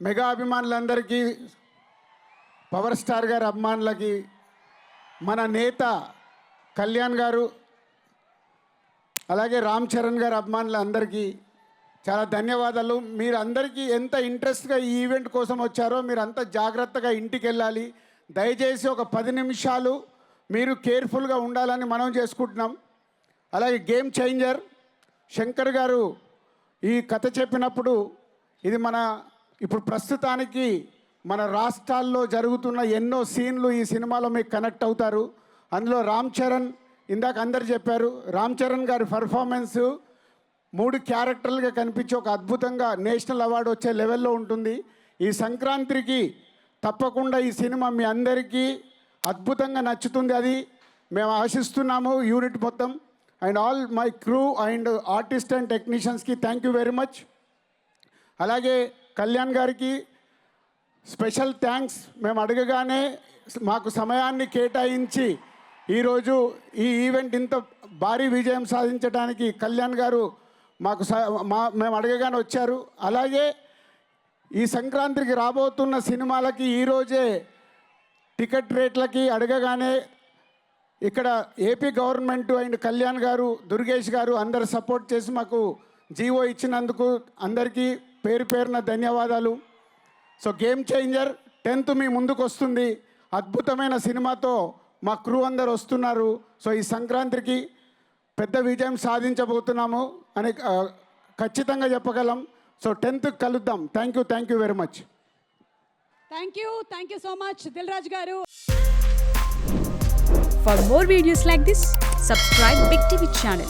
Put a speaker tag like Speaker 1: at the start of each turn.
Speaker 1: Mega అభిమానులందరికీ, power star గారి అభిమానులకి, మన నేత కళ్యాణ్ గారు అలాగే రామ్ చరణ్ గారి అభిమానులందరికీ చాలా ధన్యవాదాలు. మీరు అందరికీ ఎంత ఇంట్రెస్ట్గా ఈ ఈవెంట్ కోసం వచ్చారో మీరు అంత జాగ్రత్తగా ఇంటికి వెళ్ళాలి. దయచేసి ఒక 10 నిమిషాలు మీరు కేర్ఫుల్గా ఉండాలని మనం చేసుకుంటున్నాం. అలాగే గేమ్ చేంజర్ శంకర్ గారు ఈ కథ చెప్పినప్పుడు ఇది ఇప్పుడు ప్రస్తుతానికి మన రాష్ట్రాల్లో జరుగుతున్న ఎన్నో సీన్లు ఈ సినిమాలో మీకు కనెక్ట్ అవుతారు. అందులో రామ్ చరణ్, ఇందాక అందరు చెప్పారు, రామ్ చరణ్ గారి పర్ఫార్మెన్స్ 3 క్యారెక్టర్లుగా కనిపించి ఒక అద్భుతంగా నేషనల్ అవార్డు వచ్చే లెవెల్లో ఉంటుంది. ఈ సంక్రాంతికి తప్పకుండా ఈ సినిమా మీ అందరికీ అద్భుతంగా నచ్చుతుంది, అది మేము ఆశిస్తున్నాము. యూనిట్ మొత్తం and all my crew and artist and టెక్నీషియన్స్కి థ్యాంక్ యూ వెరీ మచ్. అలాగే కళ్యాణ్ గారికి స్పెషల్ థ్యాంక్స్. మేము అడగగానే మాకు సమయాన్ని కేటాయించి ఈరోజు ఈ ఈవెంట్ ఇంత భారీ విజయం సాధించడానికి కళ్యాణ్ గారు మేము అడగగానే వచ్చారు. అలాగే ఈ సంక్రాంతికి రాబోతున్న సినిమాలకి ఈరోజే టికెట్ రేట్లకి అడగగానే ఇక్కడ ఏపీ గవర్నమెంట్ అండ్ కళ్యాణ్ గారు, దుర్గేష్ గారు అందరు సపోర్ట్ చేసి మాకు జీవో ఇచ్చినందుకు అందరికీ పేరు పేరున ధన్యవాదాలు. సో గేమ్ చేంజర్ 10th మీ ముందుకు వస్తుంది. అద్భుతమైన సినిమాతో మా క్రూ అందరు వస్తున్నారు. సో ఈ సంక్రాంతికి పెద్ద విజయం సాధించబోతున్నాము అని ఖచ్చితంగా చెప్పగలం. సో 10th కలుద్దాం. Thank you very much.
Speaker 2: Thank you so much Dil Raju గారు.
Speaker 3: For more videos like this, subscribe Big TV channel.